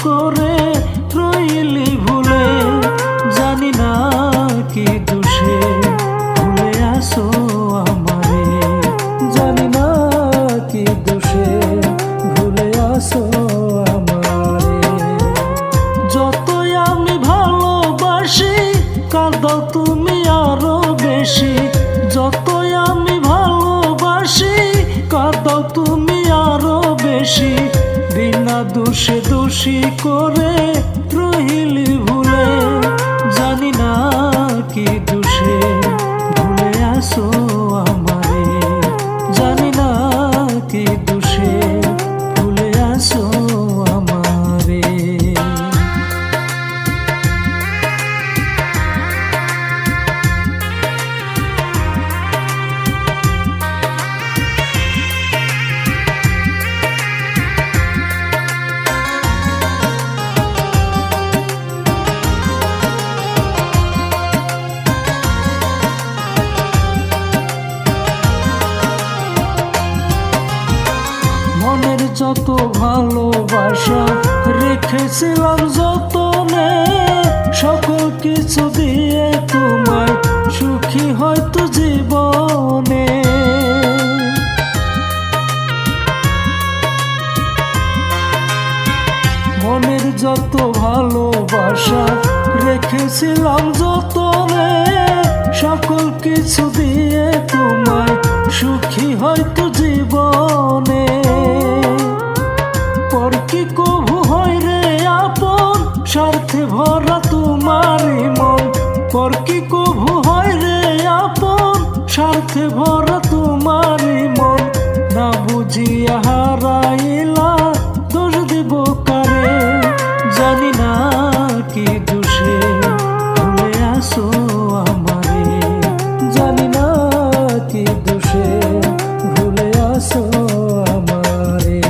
করে রইলি ভুলে, জানি না কি দোষে ভুলে আসো আমারে, জানি না কি দোষে ভুলে আসো আমারে। যতই আমি ভালোবাসি কাঁদো তুমি আরো বেশি, যতই আমি ভালোবাসি কাঁদো তুমি আরো বেশি, বিনা দোষে দোষী করে রইলি ভুলে, জানি না কি দোষে ভুলে আসো আমারে, জানি না কি দোষে ভুলে আসো আমারে। মনের যত ভালোবাসা রেখেছিলাম যতনে, সকল কিছু দিয়ে তোমায় সুখী হয়তো জীবনে। মনের যত ভালোবাসা রেখেছিলাম যতনে, সকল কিছু দিয়ে তোমায় সুখী হয়তো জীবনে। পর কি কভু হয় রে আপন স্বার্থে ভরা তোমারই মন, পর কি কভু হয় রে আপন স্বার্থে ভরা তোমারই মন, না বুঝিয়া হারাইলা দোষ দিব কারে, জানি না কি দোষে ভুলে আসো আমারে, জানি না কি দোষে ভুলে আসো আমারে।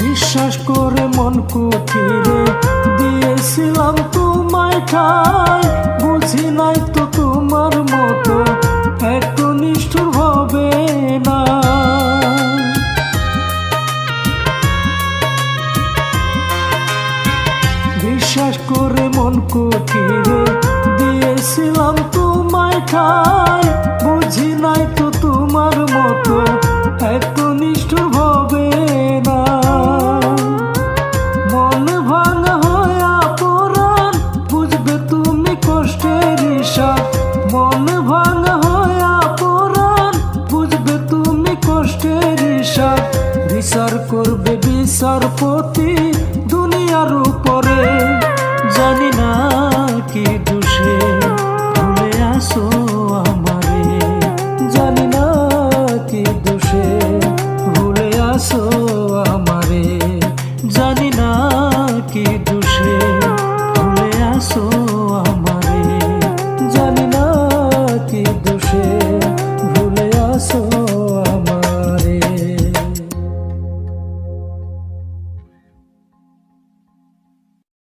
বিশ্বাস করে মন কুঠিরে দিয়েছিলাম তোমায় ঠাই, বুঝি নাই তো তোমার মতো এত নিষ্ঠুর হবে না। বিশ্বাস করে মন কুঠিরে দিয়েছিলাম তোমায় ঠাই, বুঝি নাই তো তোমার মতো এত নিষ্ঠুর হবে না। মন ভাঙা হয়া পরাণ বুঝবে তুমি কষ্টের হিসাব, মন ভাঙা হয়া পরাণ বুঝবে তুমি কষ্টের হিসাব, বিচার করবে বিচারপতি দুনিয়ার উপরে, জানি না কি দোষে ভুলে আসো